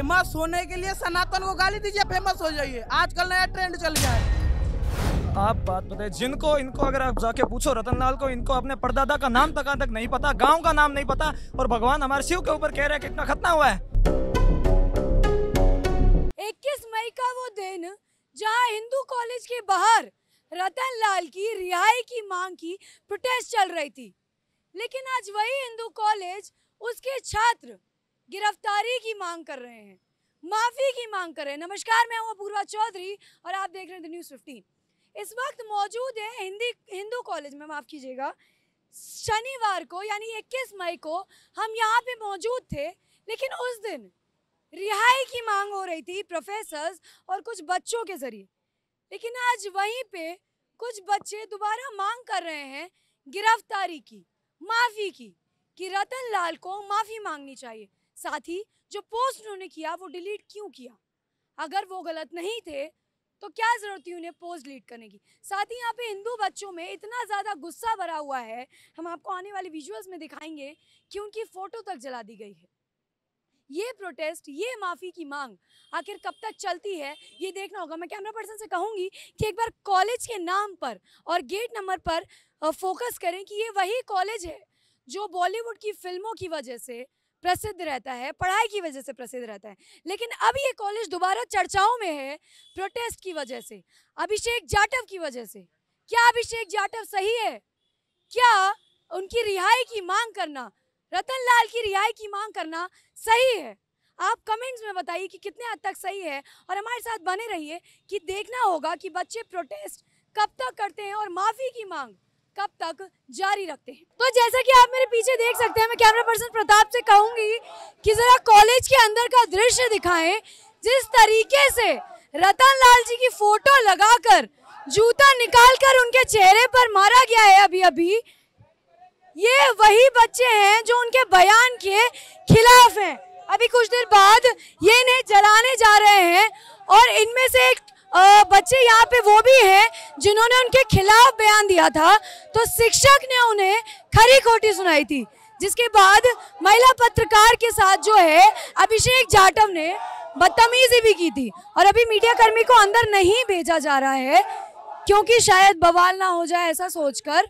Famous होने के लिए सनातन को गाली दीजिए, फेमस हो जाइए। आजकल नया ट्रेंड चल गया है। आप बात बताइए, जिनको इनको अगर आप जाके पूछो रतनलाल को, इनको अपने परदादा का नाम तक नहीं पता, गांव का नाम नहीं पता, और भगवान हमारे शिव के ऊपर कह रहे हैं कि इतना खतना हुआ है। 21 मई का वो दिन जहां हिंदू कॉलेज के बाहर रतनलाल की रिहाई की मांग की प्रोटेस्ट चल रही थी, लेकिन आज वही हिंदू कॉलेज, उसके छात्र गिरफ्तारी की मांग कर रहे हैं, माफी की मांग कर रहे हैं। नमस्कार, मैं हूं अपूर्वा चौधरी और आप देख रहे हैं द न्यूज़ 15। इस वक्त मौजूद है हिंदू कॉलेज में, माफ कीजिएगा, शनिवार को यानी 21 मई को हम यहाँ पे मौजूद थे, लेकिन उस दिन रिहाई की मांग हो रही थी प्रोफेसर्स और कुछ बच्चों के जरिए। लेकिन आज वहीं पे कुछ बच्चे दोबारा मांग कर रहे हैं गिरफ्तारी की, माफी की, कि रतनलाल को माफी मांगनी चाहिए। साथ ही जो पोस्ट उन्होंने किया वो डिलीट क्यों किया? अगर वो गलत नहीं थे तो क्या जरूरत थी उन्हें पोस्ट डिलीट करने की? साथ ही यहाँ पे हिंदू बच्चों में इतना ज्यादा गुस्सा भरा हुआ है, हम आपको आने वाले विजुअल्स में दिखाएंगे कि उनकी फोटो तक जला दी गई है। ये प्रोटेस्ट, ये माफी की मांग आखिर कब तक चलती है, ये देखना होगा। मैं कैमरा पर्सन से कहूंगी कि एक बार कॉलेज के नाम पर और गेट नंबर पर फोकस करें कि ये वही कॉलेज है जो बॉलीवुड की फिल्मों की वजह से प्रसिद्ध रहता है, पढ़ाई की वजह से प्रसिद्ध रहता है। लेकिन अब ये कॉलेज दोबारा चर्चाओं में है प्रोटेस्ट की वजह से, अभिषेक जाटव की वजह से। क्या अभिषेक जाटव सही है? क्या उनकी रिहाई की मांग करना, रतनलाल की रिहाई की मांग करना सही है? आप कमेंट्स में बताइए कि कितने हद तक सही है, और हमारे साथ बने रहिए कि देखना होगा कि बच्चे प्रोटेस्ट कब तक करते हैं और माफी की मांग कब तक जारी रखते हैं। तो जैसा कि आप मेरे पीछे देख सकते हैं, मैं कैमरा पर्सन प्रताप से कहूंगी कि जरा कॉलेज के अंदर का दृश्य दिखाएं। जिस तरीके से रतनलाल जी की फोटो लगाकर जूता निकालकर उनके चेहरे पर मारा गया है अभी अभी, ये वही बच्चे हैं जो उनके बयान के खिलाफ हैं। अभी कुछ देर बाद ये इन्हें जलाने जा रहे हैं, और इनमें से एक बच्चे यहाँ पे वो भी हैं जिन्होंने उनके खिलाफ बयान दिया था, तो शिक्षक ने उन्हें खरी खोटी सुनाई थी, जिसके बाद महिला पत्रकार के साथ जो है अभिषेक जाटव ने बदतमीजी भी की थी। और अभी मीडिया कर्मी को अंदर नहीं भेजा जा रहा है क्योंकि शायद बवाल ना हो जाए, ऐसा सोचकर।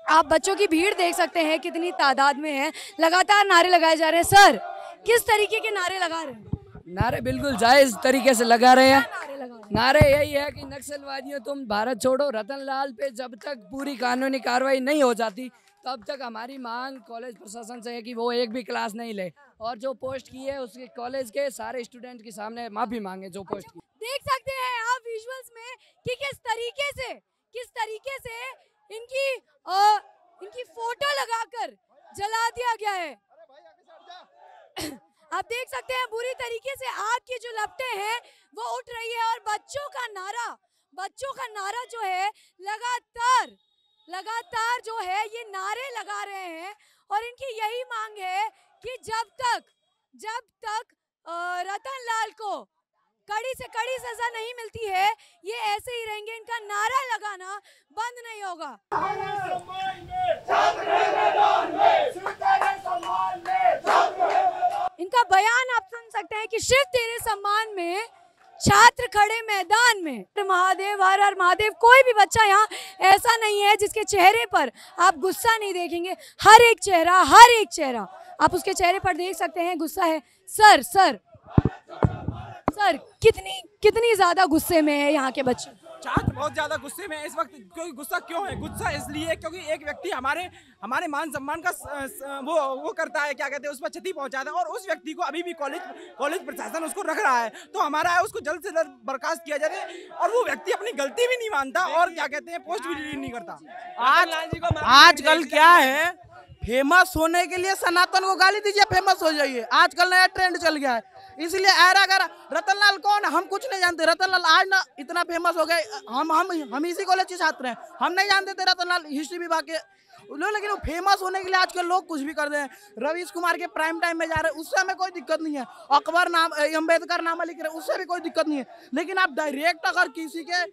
आप बच्चों की भीड़ देख सकते हैं कितनी तादाद में है, लगातार नारे लगाए जा रहे हैं। सर, किस तरीके के नारे लगा रहे हैं? नारे बिल्कुल जायज तरीके से लगा रहे हैं। नारे यही है कि नक्सलवादियों तुम भारत छोड़ो। रतनलाल पे जब तक पूरी कानूनी कार्रवाई नहीं हो जाती तब तक हमारी मांग कॉलेज प्रशासन से है कि वो एक भी क्लास नहीं ले, और जो पोस्ट की है उसके कॉलेज के सारे स्टूडेंट के सामने माफी मांगे जो पोस्ट की। देख सकते हैं आप विजुअल्स में कि किस तरीके से इनकी फोटो लगाकर जला दिया गया है। आप देख सकते हैं बुरी तरीके से आग की जो लपटें हैं वो उठ रही है, और बच्चों का नारा जो है लगातार जो है ये नारे लगा रहे हैं, और इनकी यही मांग है कि जब तक रतनलाल को कड़ी से कड़ी सजा नहीं मिलती है, ये ऐसे ही रहेंगे, इनका नारा लगाना बंद नहीं होगा। इनका बयान आप सुन सकते हैं कि शिव तेरे सम्मान में छात्र खड़े मैदान में। महादेव, हर हर महादेव। कोई भी बच्चा यहाँ ऐसा नहीं है जिसके चेहरे पर आप गुस्सा नहीं देखेंगे। हर एक चेहरा आप उसके चेहरे पर देख सकते हैं, गुस्सा है। सर कितनी ज्यादा गुस्से में है यहाँ के बच्चे? छात्र बहुत ज्यादा गुस्से में है इस वक्त। कोई गुस्सा क्यों है? गुस्सा इसलिए क्योंकि एक व्यक्ति हमारे मान सम्मान का वो करता है, क्या कहते हैं, उस पर क्षति पहुंचाता है, और उस व्यक्ति को अभी भी कॉलेज प्रशासन उसको रख रहा है। तो हमारा है उसको जल्द से जल्द बर्खास्त किया जाए, और वो व्यक्ति अपनी गलती भी नहीं मानता, और क्या कहते हैं, पोस्ट भी डिलीट नहीं करता। आजकल क्या है, फेमस होने के लिए सनातन को गाली दीजिए, फेमस हो जाइए। आजकल नया ट्रेंड चल गया है, इसलिए अगर रतनलाल कौन है हम कुछ नहीं जानते। रतनलाल आज ना इतना फेमस हो गए, हम इसी कॉलेज के छात्र हैं, हम नहीं जानते थे रतनलाल हिस्ट्री विभाग के लोग, लेकिन वो फेमस होने के लिए आजकल लोग कुछ भी कर रहे हैं। रवीश कुमार के प्राइम टाइम में जा रहे हैं, उससे हमें कोई दिक्कत नहीं है। अम्बेडकर नामा लिख रहे हैं, उससे भी कोई दिक्कत नहीं है। लेकिन आप डायरेक्ट अगर किसी के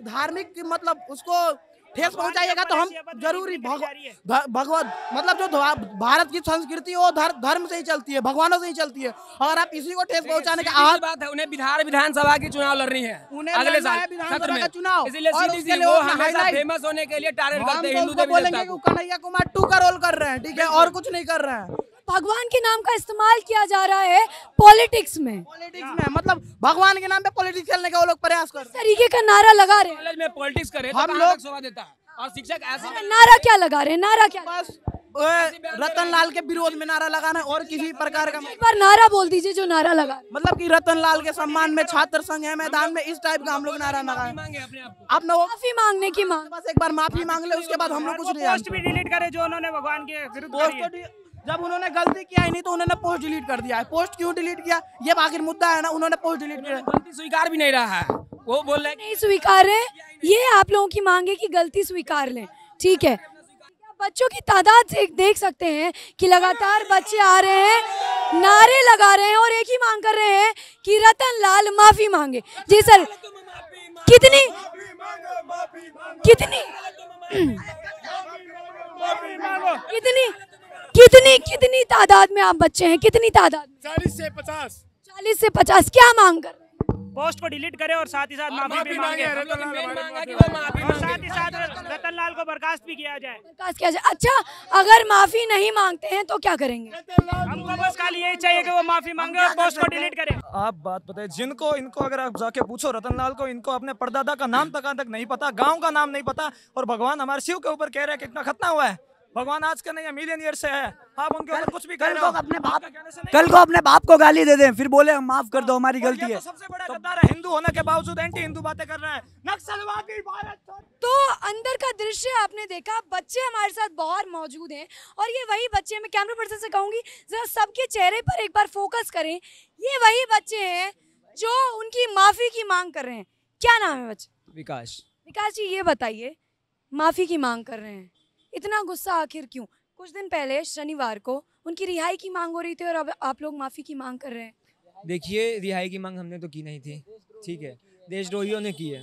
धार्मिक मतलब उसको ठेस पहुंचाइएगा तो हम जरूरी भगवत मतलब जो भारत की संस्कृति वो धर्म से ही चलती है, भगवानों से ही चलती है। और आप इसी को ठेस पहुंचाने का आज बात है, उन्हें विधानसभा की चुनाव लड़नी है अगले साल सत्र में चुनाव, इसलिए सीधी वो हमेशा फेमस होने के लिए टारगेट करते हैं हिंदू देवी बोलेंगे कि कन्हैया कुमार 2 का रोल कर रहे हैं, ठीक है, और कुछ नहीं कर रहे हैं। भगवान के नाम का इस्तेमाल किया जा रहा है पॉलिटिक्स में मतलब भगवान के नाम पे पॉलिटिक्स खेलने का वो लोग प्रयास कर रहे हैं। तरीके का नारा लगा रहे हैं। कॉलेज में पॉलिटिक्स करे हम तो लोग शोभा देता है और शिक्षक ऐसे नारा क्या लगा रहे हैं? नारा क्या? बस रतन लाल के विरोध में नारा लगाना और किसी प्रकार का एक बार नारा बोल दीजिए जो नारा लगा। मतलब कि रतन लाल के सम्मान में छात्र संघ है मैदान में, इस टाइप का हम लोग नारा लगाए। अपने माफी मांगने की मांग, बस एक बार माफी मांग ले, उसके बाद हम लोग कुछ नहीं। पोस्ट भी डिलीट करे जो उन्होंने भगवान के विरुद्ध करी है। जब उन्होंने गलती किया ही नहीं तो उन्होंने पोस्ट डिलीट कर दिया है। पोस्ट क्यों डिलीट किया ये आखिर मुद्दा है ना, उन्होंने पोस्ट डिलीट किया। गलती स्वीकार भी नहीं रहा है, वो बोल रहे नहीं स्वीकार रहे। ये आप लोगों की मांग है कि गलती स्वीकार लें, ठीक है। बच्चों की तादाद से देख सकते हैं कि लगातार बच्चे आ रहे हैं, नारे लगा रहे हैं और एक ही मांग कर रहे हैं कि रतन लाल माफी मांगे। जी सर, कितनी कितनी कितनी कितनी कितनी तादाद में आप बच्चे हैं? कितनी तादाद? 40 से 50। 40 से 50। क्या मांग कर? पोस्ट को डिलीट करे और साथ ही साथ माफी भी मांगे और साथ ही साथ रतन लाल को बर्खास्त भी किया जाए। बर्खास्त किया जाए। अच्छा, अगर माफी नहीं मांगते हैं तो क्या करेंगे? हमको बस खाली यही चाहिए कि वो माफी मांगे और पोस्ट को डिलीट करे। आप बात बताइए, जिनको इनको अगर आप जाके पूछो रतन लाल को, इनको अपने परदादा का नाम तक नहीं पता, गाँव का नाम नहीं पता, और भगवान हमारे शिव के ऊपर कह रहे हैं कितना खतना हुआ है। भगवान आज का नहीं है, मिलियन ईयर से है। आप उनके ऊपर कुछ भी कह रहे हो। कल को अपने बाप को गाली दे दें फिर बोले हम माफ कर दो हमारी गलती है। सबसे बड़ा गद्दार है, हिंदू होने के बावजूद एंटी हिंदू बातें कर रहे हैं, नक्सलवादी भारत। तो अंदर का दृश्य आपने देखा, बच्चे हमारे साथ बाहर मौजूद हैं और ये वही बच्चे, मैं कैमरा पर्सन से कहूंगी जरा सबके चेहरे पर एक बार फोकस करें। ये वही बच्चे हैं जो उनकी माफी की मांग कर रहे हैं। क्या नाम है बच्चे? विकास। विकास जी, ये बताइए, माफी की मांग कर रहे हैं, इतना गुस्सा आखिर क्यों? कुछ दिन पहले शनिवार को उनकी रिहाई की मांग हो रही थी और अब आप लोग माफी की मांग कर रहे हैं। देखिए, रिहाई की मांग हमने तो की नहीं थी, ठीक है, देशद्रोहियों ने की है,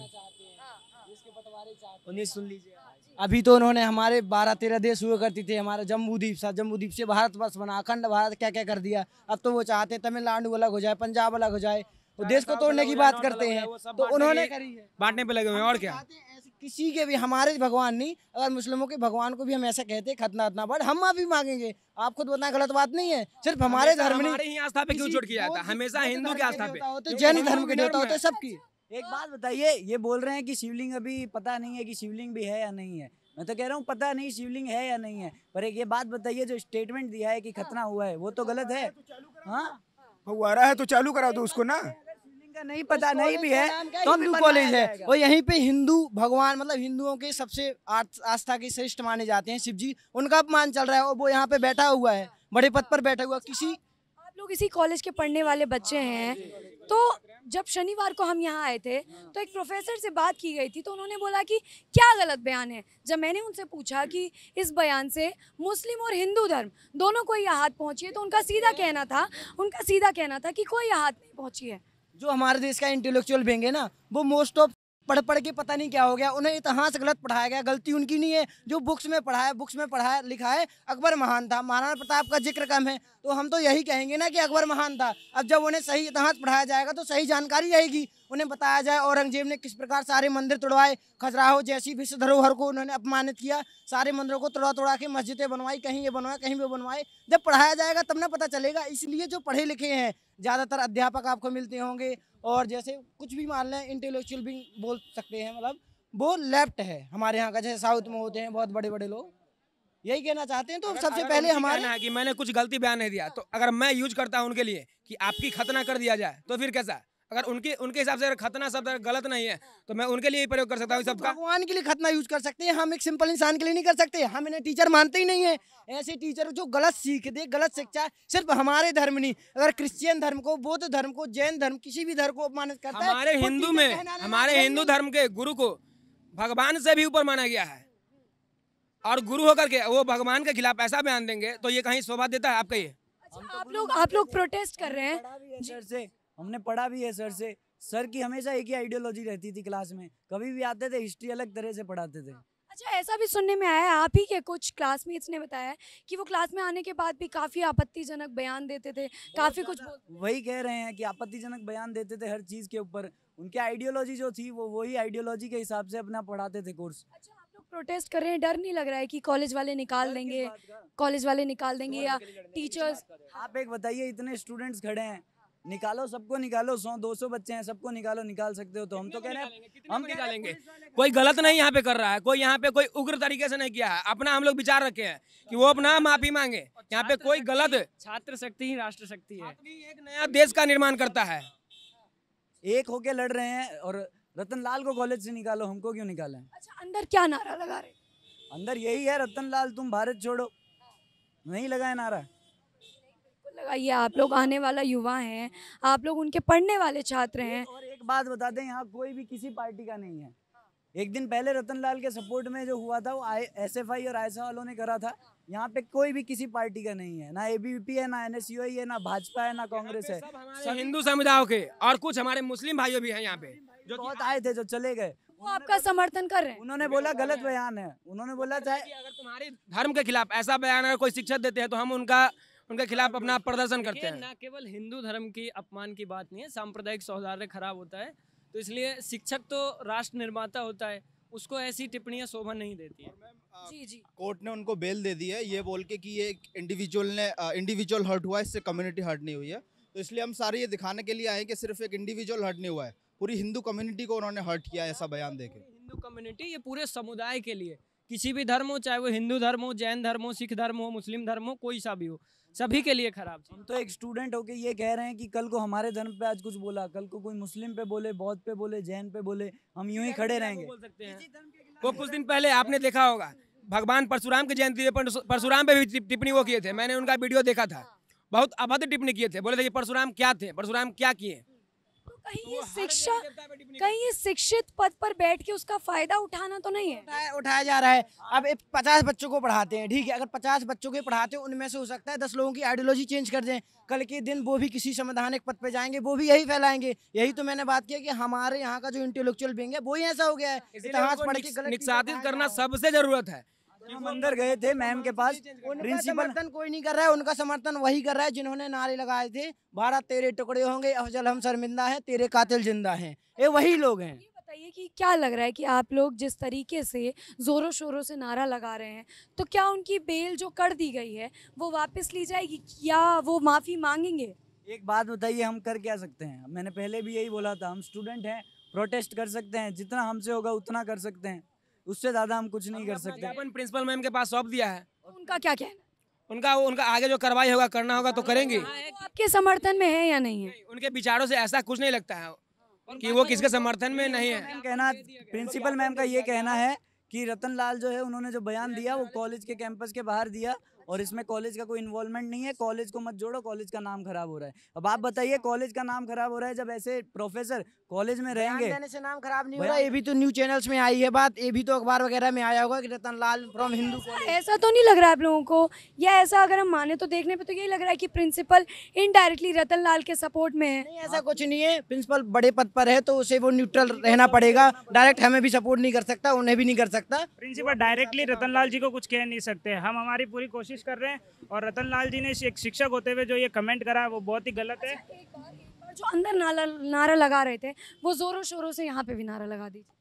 उन्हें सुन लीजिए। अभी तो उन्होंने हमारे 12-13 देश हुआ करती थी, हमारा जम्बू द्वीप से भारत वर्ष बना, अखंड भारत क्या क्या कर दिया। अब तो वो चाहते हैं तमिलनाडु अलग हो जाए, पंजाब अलग हो जाए, वो देश को तोड़ने की बात करते हैं। तो उन्होंने करी है, बांटने पे लगे हुए हैं और क्या। किसी के भी, हमारे भगवान नहीं, अगर मुस्लिमों के भगवान को भी हम ऐसा कहते खतना इतना बट हम माफी मांगेंगे। आप खुद बताएं, गलत बात नहीं है। सिर्फ हमारे धर्म नहीं, हमारे ही आस्था पे क्यों चोट किया था? हमेशा हिंदू के आस्था पे होते, जैन धर्म के देवता होते, सबकी। एक बात बताइए, ये बोल रहे हैं कि शिवलिंग अभी पता नहीं है कि शिवलिंग भी है या नहीं है। मैं तो कह रहा हूँ पता नहीं शिवलिंग है या नहीं है, पर एक ये बात बताइए, जो स्टेटमेंट दिया है कि खतना हुआ है वो तो गलत है। हाँ, फव्वारा है तो चालू करा दो उसको ना। शिवलिंग का नहीं पता नहीं भी है तो हिंदू कॉलेज है और यहीं पे हिंदू भगवान मतलब हिंदुओं के सबसे आस्था के श्रेष्ठ माने जाते हैं शिव जी, उनका अपमान चल रहा है और वो यहाँ पे बैठा हुआ है, बड़े पद पर बैठा हुआ। किसी आप लोग इसी कॉलेज के पढ़ने वाले बच्चे हैं, तो जब शनिवार को हम यहाँ आए थे तो एक प्रोफेसर से बात की गई थी, तो उन्होंने बोला कि क्या गलत बयान है। जब मैंने उनसे पूछा कि इस बयान से मुस्लिम और हिंदू धर्म दोनों को यह हाथ पहुँची है, तो उनका सीधा कहना था कि कोई हाथ नहीं पहुँची है। जो हमारे देश का इंटेलेक्चुअल विंग है ना, वो मोस्ट ऑफ पढ़ के पता नहीं क्या हो गया, उन्हें इतिहास गलत पढ़ाया गया। गलती उनकी नहीं है, जो बुक्स में पढ़ाया लिखा है अकबर महान था, महाराणा प्रताप का जिक्र कम है, तो हम तो यही कहेंगे ना कि अकबर महान था। अब जब उन्हें सही इतिहास पढ़ाया जाएगा तो सही जानकारी रहेगी, उन्हें बताया जाए औरंगजेब ने किस प्रकार सारे मंदिर तोड़वाए, खजुराहो जैसी विश्व धरोहर को उन्होंने अपमानित किया, सारे मंदिरों को तोड़ा के मस्जिदें बनवाई, कहीं ये बनवाए कहीं वो बनवाए। जब पढ़ाया जाएगा तब ना पता चलेगा। इसलिए जो पढ़े लिखे हैं ज़्यादातर अध्यापक आपको मिलते होंगे, और जैसे कुछ भी मान लें इंटेलेक्चुअल भी बोल सकते हैं, मतलब वो लेफ्ट है हमारे यहाँ का, जैसे साउथ में होते हैं बहुत बड़े बड़े लोग, यही कहना चाहते हैं। तो सबसे पहले हमारे है कि मैंने कुछ गलती बयान नहीं दिया, तो अगर मैं यूज करता हूं उनके लिए कि आपकी खतना कर दिया जाए, तो फिर कैसा? अगर उनके हिसाब से अगर खतना शब्द गलत नहीं है तो मैं उनके लिए ही प्रयोग कर सकता हूँ सबका। भगवान के लिए खतना यूज कर सकते हैं, हम एक सिंपल इंसान के लिए नहीं कर सकते। हम इन्हें टीचर मानते ही नहीं है। ऐसे टीचर जो गलत सीख दे, गलत शिक्षा, सिर्फ हमारे धर्म नहीं, अगर क्रिश्चियन धर्म को, बौद्ध धर्म को, जैन धर्म, किसी भी धर्म को अपमानित करता है। हमारे हिंदू में, हमारे हिंदू धर्म के गुरु को भगवान से भी ऊपर माना गया है, और गुरु होकर के वो भगवान के खिलाफ ऐसा बयान देंगे तो ये कहीं शोभा देता है? आप कहिए। आप लोग प्रोटेस्ट कर रहे हैं सर से, हमने पढ़ा भी है सर से। सर की हमेशा एक ही आइडियोलॉजी रहती थी क्लास में, कभी भी आते थे हिस्ट्री अलग तरह से पढ़ाते थे। अच्छा, ऐसा भी सुनने में आया है, आप ही के कुछ क्लासमेट्स ने बताया है कि वो क्लास में आने के बाद भी काफ़ी आपत्तिजनक बयान देते थे, काफ़ी कुछ वही कह रहे हैं कि आपत्तिजनक बयान देते थे हर चीज़ के ऊपर। उनकी आइडियोलॉजी जो थी वो वही आइडियोलॉजी के हिसाब से अपना पढ़ाते थे कोर्स। अच्छा, आप लोग प्रोटेस्ट कर रहे हैं, डर नहीं लग रहा है कि कॉलेज वाले निकाल देंगे, कॉलेज वाले निकाल देंगे या टीचर्स? आप एक बताइए, इतने स्टूडेंट्स खड़े हैं, निकालो, सबको निकालो, 100-200 बच्चे हैं, सबको निकालो, निकाल सकते हो तो हम तो कह रहे हैं हम निकालेंगे। कोई गलत नहीं यहाँ पे कर रहा है, कोई यहाँ पे कोई उग्र तरीके से नहीं किया है, अपना हम लोग विचार रखे हैं कि वो अपना माफी मांगे। यहाँ पे कोई गलत, छात्र शक्ति ही राष्ट्र शक्ति है। एक नया देश का निर्माण करता है। एक होके लड़ रहे हैं और रतनलाल को कॉलेज से निकालो, हमको क्यों निकालें? अच्छा, अंदर क्या नारा लगा रहे हैं? अंदर यही है, रतनलाल तुम भारत छोड़ो, नहीं लगाए नारा। लगाइए, आप लोग आने वाला युवा हैं, आप लोग उनके पढ़ने वाले छात्र हैं। और एक बात बता दें, यहाँ कोई भी किसी पार्टी का नहीं है। एक दिन पहले रतनलाल के सपोर्ट में जो हुआ था वो SFI और आयसा वालों ने करा था। यहाँ पे कोई भी किसी पार्टी का नहीं है, ना ABVP है, ना NSUI है, ना भाजपा है, ना कांग्रेस है। सब हिंदू समुदायों के और कुछ हमारे मुस्लिम भाइयों भी हैं यहाँ पे जो बहुत आए थे, जो चले गए। वो आपका समर्थन कर रहे हैं। उन्होंने बोला गलत बयान है, उन्होंने बोला चाहे अगर तुम्हारे धर्म के खिलाफ ऐसा बयान अगर कोई शिक्षक देते हैं तो हम उनके खिलाफ अपना प्रदर्शन करते हैं। ना केवल हिंदू धर्म की अपमान की बात नहीं है, सांप्रदायिक सौहार्द खराब होता है, तो इसलिए शिक्षक तो राष्ट्र निर्माता होता है, उसको ऐसी टिप्पणियां शोभा नहीं देती है। जी जी, कोर्ट ने उनको बेल दे दी है ये बोल के कि ये एक इंडिविजुअल हर्ट हुआ है, इससे कम्युनिटी हर्ट नहीं हुई है। तो इसलिए हम सारे ये दिखाने के लिए आए कि सिर्फ एक इंडिविजुअल हर्ट नहीं हुआ है, पूरी हिंदू कम्युनिटी को उन्होंने हर्ट किया है ऐसा बयान देके। हिंदू कम्युनिटी ये पूरे समुदाय के लिए, किसी भी धर्म हो, चाहे वो हिंदू धर्म हो, जैन धर्म हो, सिख धर्म हो, मुस्लिम धर्म हो, कोई सा भी हो, सभी के लिए खराब। हम तो एक स्टूडेंट होके ये कह रहे हैं कि कल को हमारे धर्म पे आज कुछ बोला, कल को कोई मुस्लिम पे बोले, बौद्ध पे बोले, जैन पे बोले, हम यूं ही खड़े रहेंगे। बोल सकते हैं। वो कुछ दिन पहले आपने देखा होगा भगवान परशुराम की जयंती पे परशुराम पे भी टिप्पणी वो किए थे, मैंने उनका वीडियो देखा था, बहुत अभद्र टिप्पणी किए थे, बोले थे कि परशुराम क्या थे, परशुराम क्या किए। कहीं ये शिक्षित पद पर बैठ के उसका फायदा उठाना तो नहीं है? उठाया जा रहा है। अब 50 बच्चों को पढ़ाते हैं, ठीक है, अगर 50 बच्चों को पढ़ाते हैं उनमें से हो सकता है 10 लोगों की आइडियोलॉजी चेंज कर दें, कल के दिन वो भी किसी संवैधानिक पद पे जाएंगे, वो भी यही फैलाएंगे। यही तो मैंने बात की कि हमारे यहाँ का जो इंटेलेक्चुअल विंग है वो ही ऐसा हो गया है, इतिहास पढ़ के गलत निष्कासित करना सबसे जरूरत है। हम अंदर गए थे मैम के पास, उनका समर्थन कोई नहीं कर रहा है, उनका समर्थन वही कर रहा है जिन्होंने नारे लगाए थे, भारत तेरे टुकड़े होंगे, अफजल हम शर्मिंदा हैं, तेरे कातिल जिंदा हैं, ये वही लोग हैं। ये बताइए कि क्या लग रहा है कि आप लोग जिस तरीके से जोरों शोरों से नारा लगा रहे हैं, तो क्या उनकी बेल जो कर दी गई है वो वापस ली जाएगी या वो माफी मांगेंगे? एक बात बताइए, हम कर क्या सकते हैं? मैंने पहले भी यही बोला था, हम स्टूडेंट हैं, प्रोटेस्ट कर सकते हैं, जितना हमसे होगा उतना कर सकते हैं, उससे ज्यादा हम कुछ नहीं कर सकते। अपन प्रिंसिपल मैम के पास सौंप दिया है, उनका क्या कहना है? उनका आगे जो कार्रवाई होगा करना होगा तो करेंगे। वो आपके समर्थन में है या नहीं है? उनके विचारों से ऐसा कुछ नहीं लगता है कि वो किसके समर्थन में नहीं है। कहना, प्रिंसिपल मैम का ये कहना है कि रतनलाल जो है उन्होंने जो बयान दिया वो कॉलेज के कैंपस के बाहर दिया और इसमें कॉलेज का कोई इन्वॉल्वमेंट नहीं है, कॉलेज को मत जोड़ो, कॉलेज का नाम खराब हो रहा है। अब आप बताइए, कॉलेज का नाम खराब हो रहा है जब ऐसे प्रोफेसर कॉलेज में रहेंगे? देने से नाम खराब नहीं हो रहा, ये भी तो न्यूज चैनल्स में आई है बात, ये भी तो अखबार वगैरह में आया होगा कि रतनलाल फ्रॉम हिंदू कॉलेज। ऐसा तो नहीं लग रहा है आप लोगों को, या ऐसा अगर हम माने तो देखने पे तो यही लग रहा है कि प्रिंसिपल इनडायरेक्टली रतनलाल के सपोर्ट में है? नहीं, ऐसा कुछ नहीं है, प्रिंसिपल बड़े पद पर है तो उसे वो न्यूट्रल रहना पड़ेगा, डायरेक्ट हमें भी सपोर्ट नहीं कर सकता, उन्हें भी नहीं कर सकता। प्रिंसिपल डायरेक्टली रतनलाल जी को कुछ कह नहीं सकते, हम हमारी पूरी कोशिश कर रहे हैं और रतनलाल जी ने एक शिक्षक होते हुए जो ये कमेंट करा है वो बहुत ही गलत है। एक बार जो अंदर नारा लगा रहे थे वो जोरों शोरों से यहाँ पे भी नारा लगा दीजिए।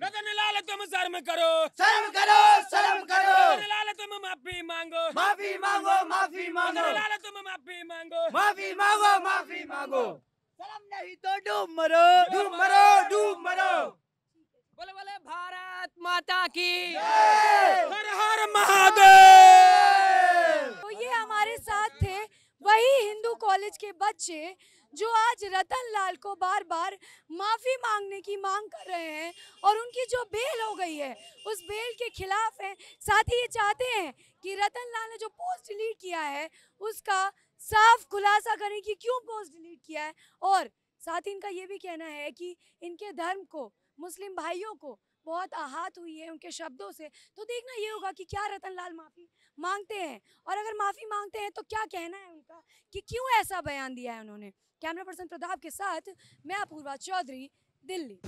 रतनलाल तुम शर्म करो, शर्म करो, शर्म करो, रतनलाल तुम माफी मांगो, माफी मांगो, माफी मांगो, रतनलाल तुम माफी मांगो, माफी मांगो, माफी मांगो, शर्म नहीं तो डूब मरो, डूब मरो, डूब मरो। बोले बोले भारत माता की हर हर महादेव। तो ये हमारे साथ थे वही हिंदू कॉलेज के बच्चे जो आज रतनलाल को बार बार माफी मांगने की मांग कर रहे हैं और उनकी जो बेल हो गई है उस बेल के खिलाफ हैं। साथ ही ये चाहते हैं कि रतनलाल ने जो पोस्ट डिलीट किया है उसका साफ खुलासा करें कि क्यों पोस्ट डिलीट किया है, और साथ ही इनका ये भी कहना है कि इनके धर्म को, मुस्लिम भाइयों को बहुत आहत हुई है उनके शब्दों से। तो देखना ये होगा कि क्या रतनलाल माफ़ी मांगते हैं, और अगर माफ़ी मांगते हैं तो क्या कहना है उनका कि क्यों ऐसा बयान दिया है उन्होंने। कैमरा पर्सन प्रताप के साथ मैं अपूर्वा चौधरी, दिल्ली।